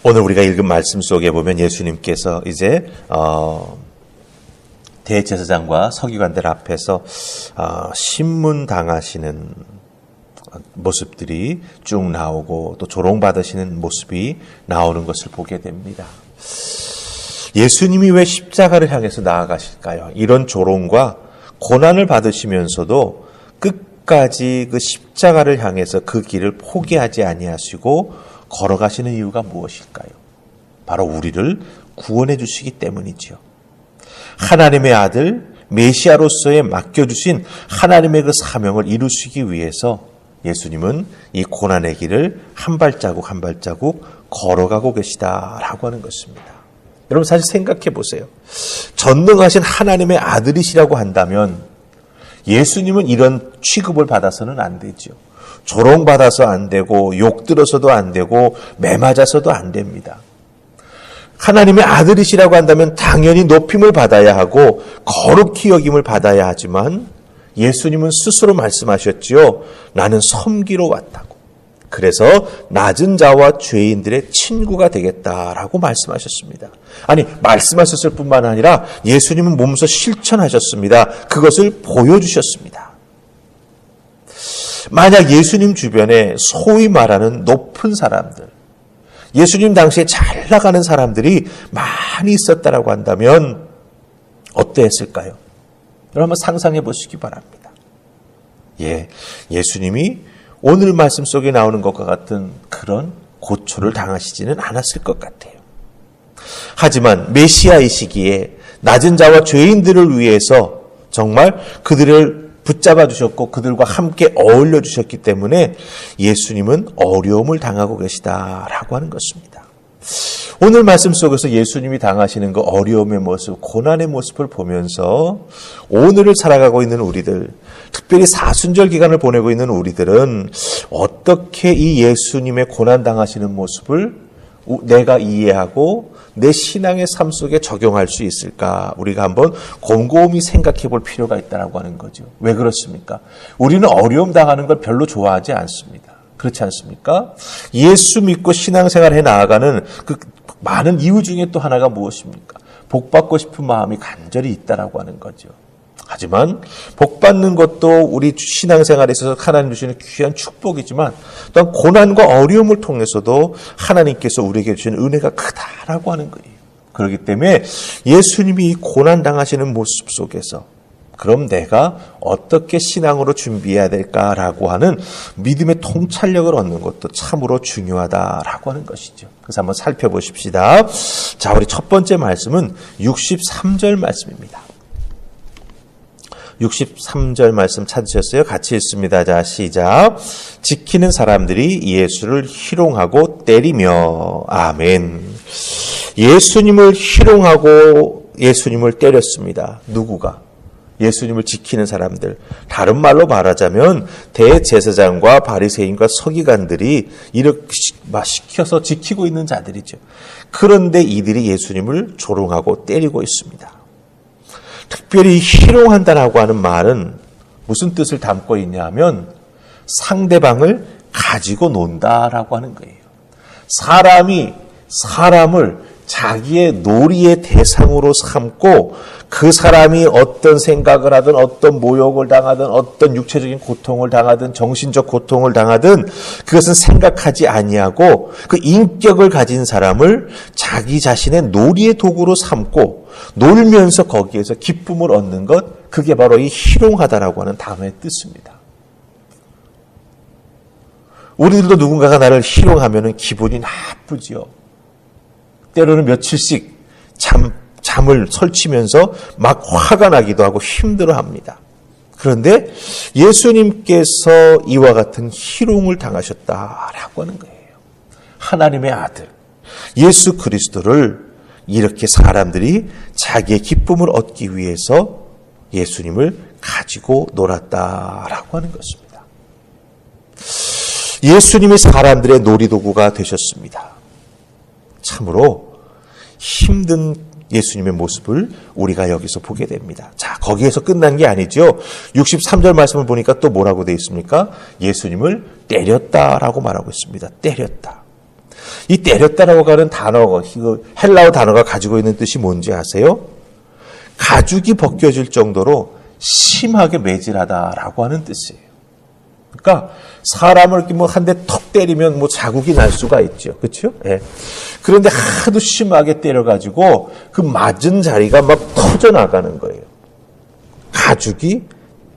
오늘 우리가 읽은 말씀 속에 보면 예수님께서 이제 대제사장과 서기관들 앞에서 신문당하시는 모습들이 쭉 나오고 또 조롱받으시는 모습이 나오는 것을 보게 됩니다. 예수님이 왜 십자가를 향해서 나아가실까요? 이런 조롱과 고난을 받으시면서도 끝까지 그 십자가를 향해서 그 길을 포기하지 아니하시고 걸어가시는 이유가 무엇일까요? 바로 우리를 구원해 주시기 때문이지요. 하나님의 아들 메시아로서의 맡겨주신 하나님의 그 사명을 이루시기 위해서 예수님은 이 고난의 길을 한 발자국 한 발자국 걸어가고 계시다라고 하는 것입니다. 여러분 사실 생각해 보세요. 전능하신 하나님의 아들이시라고 한다면 예수님은 이런 취급을 받아서는 안 되죠. 조롱받아서 안 되고 욕 들어서도 안 되고 매 맞아서도 안 됩니다. 하나님의 아들이시라고 한다면 당연히 높임을 받아야 하고 거룩히 여김을 받아야 하지만 예수님은 스스로 말씀하셨지요. 나는 섬기러 왔다고. 그래서 낮은 자와 죄인들의 친구가 되겠다라고 말씀하셨습니다. 아니 말씀하셨을 뿐만 아니라 예수님은 몸소 실천하셨습니다. 그것을 보여주셨습니다. 만약 예수님 주변에 소위 말하는 높은 사람들, 예수님 당시에 잘 나가는 사람들이 많이 있었다라고 한다면 어떠했을까요? 여러분 한번 상상해 보시기 바랍니다. 예수님이 오늘 말씀 속에 나오는 것과 같은 그런 고초를 당하시지는 않았을 것 같아요. 하지만 메시아이시기에 낮은 자와 죄인들을 위해서 정말 그들을 붙잡아 주셨고 그들과 함께 어울려 주셨기 때문에 예수님은 어려움을 당하고 계시다라고 하는 것입니다. 오늘 말씀 속에서 예수님이 당하시는 그 어려움의 모습, 고난의 모습을 보면서 오늘을 살아가고 있는 우리들, 특별히 사순절 기간을 보내고 있는 우리들은 어떻게 이 예수님의 고난 당하시는 모습을 내가 이해하고 내 신앙의 삶 속에 적용할 수 있을까? 우리가 한번 곰곰이 생각해 볼 필요가 있다고 하는 거죠. 왜 그렇습니까? 우리는 어려움 당하는 걸 별로 좋아하지 않습니다. 그렇지 않습니까? 예수 믿고 신앙생활 해 나아가는 그 많은 이유 중에 또 하나가 무엇입니까? 복받고 싶은 마음이 간절히 있다라고 하는 거죠. 하지만 복받는 것도 우리 신앙생활에 있어서 하나님 주시는 귀한 축복이지만 또한 고난과 어려움을 통해서도 하나님께서 우리에게 주시는 은혜가 크다라고 하는 거예요. 그렇기 때문에 예수님이 고난 당하시는 모습 속에서 그럼 내가 어떻게 신앙으로 준비해야 될까라고 하는 믿음의 통찰력을 얻는 것도 참으로 중요하다라고 하는 것이죠. 그래서 한번 살펴보십시다. 자, 우리 첫 번째 말씀은 63절 말씀입니다. 63절 말씀 찾으셨어요? 같이 읽습니다. 자, 시작. 지키는 사람들이 예수를 희롱하고 때리며. 아멘. 예수님을 희롱하고 예수님을 때렸습니다. 누구가? 예수님을 지키는 사람들. 다른 말로 말하자면 대제사장과 바리새인과 서기관들이 이렇게 시켜서 지키고 있는 자들이죠. 그런데 이들이 예수님을 조롱하고 때리고 있습니다. 특별히 희롱한다라고 하는 말은 무슨 뜻을 담고 있냐면 상대방을 가지고 논다라고 하는 거예요. 사람이 사람을 자기의 놀이의 대상으로 삼고 그 사람이 어떤 생각을 하든 어떤 모욕을 당하든 어떤 육체적인 고통을 당하든 정신적 고통을 당하든 그것은 생각하지 아니하고 그 인격을 가진 사람을 자기 자신의 놀이의 도구로 삼고 놀면서 거기에서 기쁨을 얻는 것, 그게 바로 이 희롱하다라고 하는 단어의 뜻입니다. 우리들도 누군가가 나를 희롱하면 기분이 나쁘지요. 때로는 며칠씩 잠을 설치면서 막 화가 나기도 하고 힘들어합니다. 그런데 예수님께서 이와 같은 희롱을 당하셨다라고 하는 거예요. 하나님의 아들 예수 그리스도를 이렇게 사람들이 자기의 기쁨을 얻기 위해서 예수님을 가지고 놀았다라고 하는 것입니다. 예수님이 사람들의 놀이도구가 되셨습니다. 참으로 힘든 예수님의 모습을 우리가 여기서 보게 됩니다. 자, 거기에서 끝난 게 아니죠. 63절 말씀을 보니까 또 뭐라고 되어 있습니까? 예수님을 때렸다라고 말하고 있습니다. 때렸다. 이 때렸다라고 하는 단어가, 헬라어 단어가 가지고 있는 뜻이 뭔지 아세요? 가죽이 벗겨질 정도로 심하게 매질하다라고 하는 뜻이에요. 그러니까 사람을 이렇게 뭐 한 대 턱 때리면 뭐 자국이 날 수가 있죠. 그렇죠? 예. 그런데 하도 심하게 때려가지고 그 맞은 자리가 막 터져 나가는 거예요. 가죽이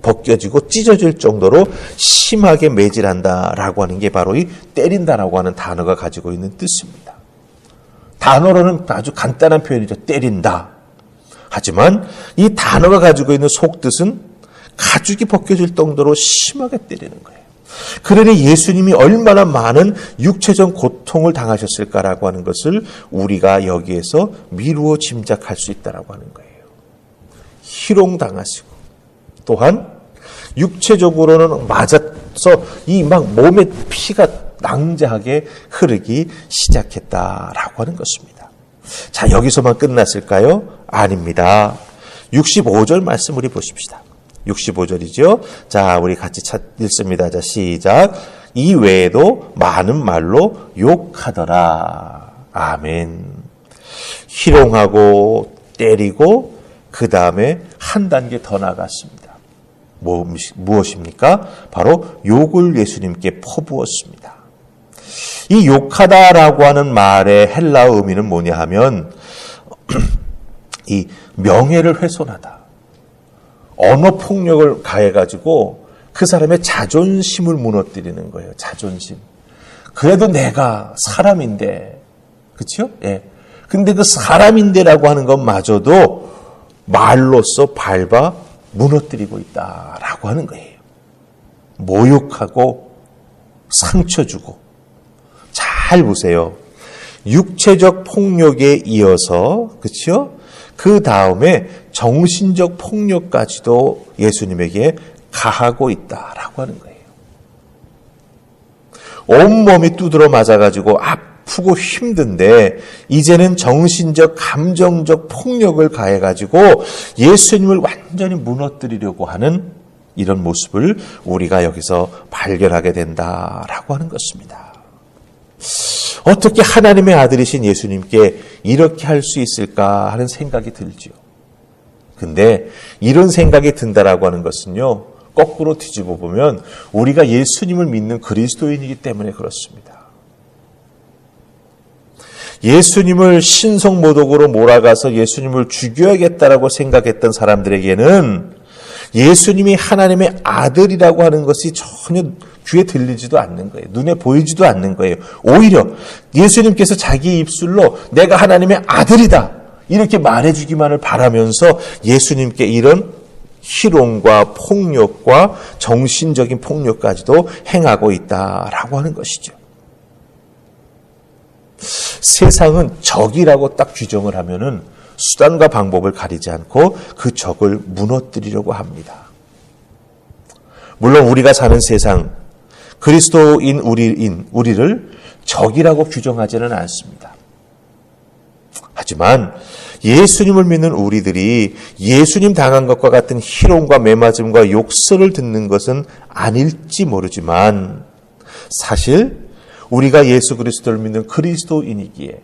벗겨지고 찢어질 정도로 심하게 매질한다라고 하는 게 바로 이 때린다라고 하는 단어가 가지고 있는 뜻입니다. 단어로는 아주 간단한 표현이죠. 때린다. 하지만 이 단어가 가지고 있는 속뜻은 가죽이 벗겨질 정도로 심하게 때리는 거예요. 그러니 예수님이 얼마나 많은 육체적 고통을 당하셨을까라고 하는 것을 우리가 여기에서 미루어 짐작할 수 있다라고 하는 거예요. 희롱당하시고 또한 육체적으로는 맞아서 이 막 몸에 피가 낭자하게 흐르기 시작했다라고 하는 것입니다. 자, 여기서만 끝났을까요? 아닙니다. 65절 말씀 우리 보십시다. 65절이죠. 자, 우리 같이 읽습니다. 자, 시작. 이 외에도 많은 말로 욕하더라. 아멘. 희롱하고 때리고 그 다음에 한 단계 더 나갔습니다. 무엇입니까? 바로 욕을 예수님께 퍼부었습니다. 이 욕하다라고 하는 말의 헬라어 의미는 뭐냐 하면 이 명예를 훼손하다. 언어 폭력을 가해가지고 그 사람의 자존심을 무너뜨리는 거예요. 자존심. 그래도 내가 사람인데, 그렇죠? 예. 근데 그 사람인데라고 하는 것마저도 말로써 밟아 무너뜨리고 있다라고 하는 거예요. 모욕하고 상처 주고. 잘 보세요. 육체적 폭력에 이어서, 그렇죠? 그 다음에 정신적 폭력까지도 예수님에게 가하고 있다라고 하는 거예요. 온몸이 두드러 맞아가지고 아프고 힘든데 이제는 정신적, 감정적 폭력을 가해가지고 예수님을 완전히 무너뜨리려고 하는 이런 모습을 우리가 여기서 발견하게 된다라고 하는 것입니다. 어떻게 하나님의 아들이신 예수님께 이렇게 할 수 있을까 하는 생각이 들죠. 근데 이런 생각이 든다라고 하는 것은요, 거꾸로 뒤집어 보면 우리가 예수님을 믿는 그리스도인이기 때문에 그렇습니다. 예수님을 신성모독으로 몰아가서 예수님을 죽여야겠다라고 생각했던 사람들에게는 예수님이 하나님의 아들이라고 하는 것이 전혀 귀에 들리지도 않는 거예요. 눈에 보이지도 않는 거예요. 오히려 예수님께서 자기 입술로 내가 하나님의 아들이다 이렇게 말해주기만을 바라면서 예수님께 이런 희롱과 폭력과 정신적인 폭력까지도 행하고 있다라고 하는 것이죠. 세상은 적이라고 딱 규정을 하면은 수단과 방법을 가리지 않고 그 적을 무너뜨리려고 합니다. 물론 우리가 사는 세상, 그리스도인 우리를 적이라고 규정하지는 않습니다. 하지만 예수님을 믿는 우리들이 예수님 당한 것과 같은 희롱과 매맞음과 욕설을 듣는 것은 아닐지 모르지만 사실 우리가 예수 그리스도를 믿는 그리스도인이기에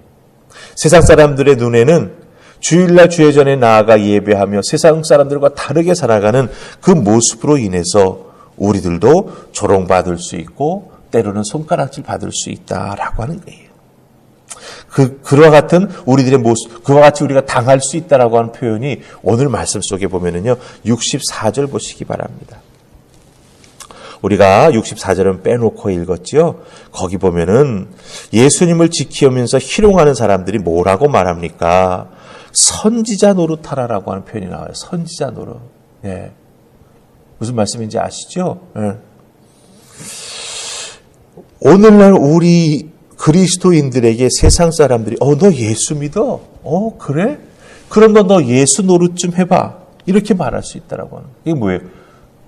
세상 사람들의 눈에는 주일날 주회전에 나아가 예배하며 세상 사람들과 다르게 살아가는 그 모습으로 인해서 우리들도 조롱받을 수 있고 때로는 손가락질 받을 수 있다라고 하는 거예요. 그와 같은 우리들의 모습, 그와 같이 우리가 당할 수 있다라고 하는 표현이 오늘 말씀 속에 보면은요, 64절 보시기 바랍니다. 우리가 64절은 빼놓고 읽었죠. 거기 보면은 예수님을 지키면서 희롱하는 사람들이 뭐라고 말합니까? 선지자 노릇하라라고 하는 표현이 나와요. 선지자 노릇. 예. 무슨 말씀인지 아시죠? 예. 오늘날 우리 그리스도인들에게 세상 사람들이 너 예수 믿어? 그래? 그럼 너 예수 노릇 좀 해봐. 이렇게 말할 수 있다라고 하는. 이게 뭐예요?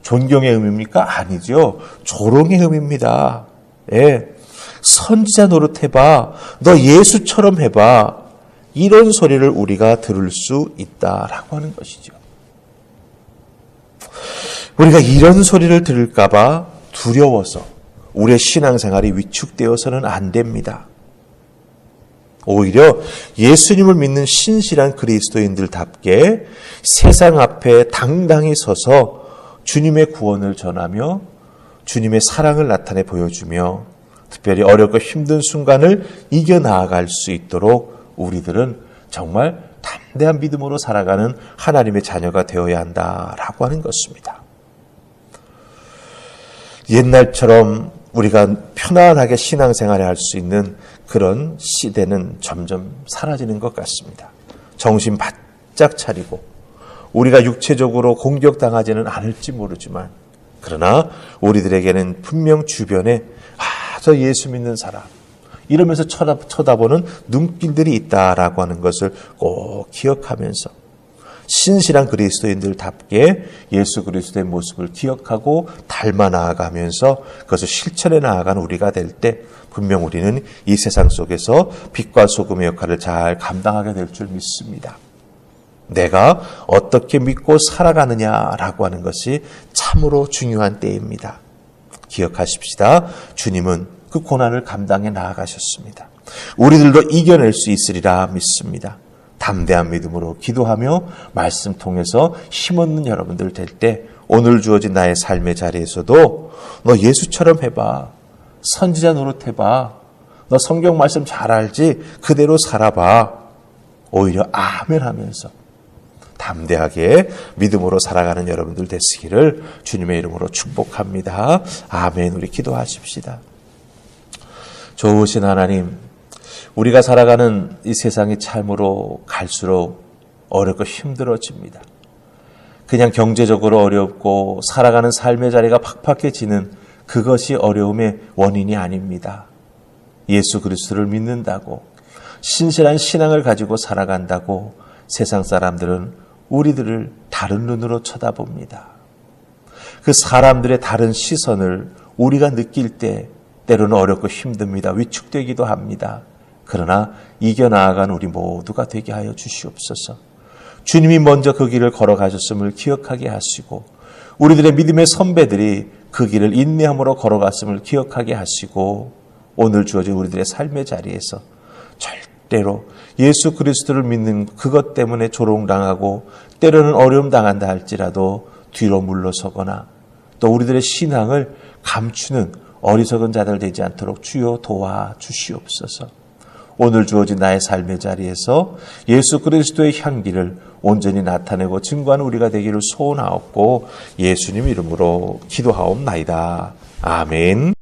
존경의 의미입니까? 아니죠. 조롱의 의미입니다. 예. 선지자 노릇 해봐. 너 예수처럼 해봐. 이런 소리를 우리가 들을 수 있다라고 하는 것이죠. 우리가 이런 소리를 들을까 봐 두려워서 우리의 신앙생활이 위축되어서는 안 됩니다. 오히려 예수님을 믿는 신실한 그리스도인들답게 세상 앞에 당당히 서서 주님의 구원을 전하며 주님의 사랑을 나타내 보여주며 특별히 어렵고 힘든 순간을 이겨나아갈 수 있도록 우리들은 정말 담대한 믿음으로 살아가는 하나님의 자녀가 되어야 한다라고 하는 것입니다. 옛날처럼 우리가 편안하게 신앙생활을 할 수 있는 그런 시대는 점점 사라지는 것 같습니다. 정신 바짝 차리고 우리가 육체적으로 공격당하지는 않을지 모르지만 그러나 우리들에게는 분명 주변에 저 예수 믿는 사람 이러면서 쳐다보는 눈길들이 있다라고 하는 것을 꼭 기억하면서 신실한 그리스도인들답게 예수 그리스도의 모습을 기억하고 닮아 나아가면서 그것을 실천해 나아가는 우리가 될 때 분명 우리는 이 세상 속에서 빛과 소금의 역할을 잘 감당하게 될 줄 믿습니다. 내가 어떻게 믿고 살아가느냐라고 하는 것이 참으로 중요한 때입니다. 기억하십시다. 주님은 그 고난을 감당해 나아가셨습니다. 우리들도 이겨낼 수 있으리라 믿습니다. 담대한 믿음으로 기도하며 말씀 통해서 힘없는 여러분들 될 때 오늘 주어진 나의 삶의 자리에서도 너 예수처럼 해봐. 선지자 노릇해봐. 너 성경 말씀 잘 알지? 그대로 살아봐. 오히려 아멘 하면서 담대하게 믿음으로 살아가는 여러분들 되시기를 주님의 이름으로 축복합니다. 아멘. 우리 기도하십시다. 좋으신 하나님, 우리가 살아가는 이 세상이 참으로 갈수록 어렵고 힘들어집니다. 그냥 경제적으로 어렵고 살아가는 삶의 자리가 팍팍해지는 그것이 어려움의 원인이 아닙니다. 예수 그리스도를 믿는다고 신실한 신앙을 가지고 살아간다고 세상 사람들은 우리들을 다른 눈으로 쳐다봅니다. 그 사람들의 다른 시선을 우리가 느낄 때 때로는 어렵고 힘듭니다. 위축되기도 합니다. 그러나 이겨나아간 우리 모두가 되게 하여 주시옵소서. 주님이 먼저 그 길을 걸어가셨음을 기억하게 하시고 우리들의 믿음의 선배들이 그 길을 인내함으로 걸어갔음을 기억하게 하시고 오늘 주어진 우리들의 삶의 자리에서 절대로 예수 그리스도를 믿는 그것 때문에 조롱당하고 때로는 어려움 당한다 할지라도 뒤로 물러서거나 또 우리들의 신앙을 감추는 어리석은 자들 되지 않도록 주여 도와주시옵소서. 오늘 주어진 나의 삶의 자리에서 예수 그리스도의 향기를 온전히 나타내고 증거하는 우리가 되기를 소원하옵고 예수님 이름으로 기도하옵나이다. 아멘.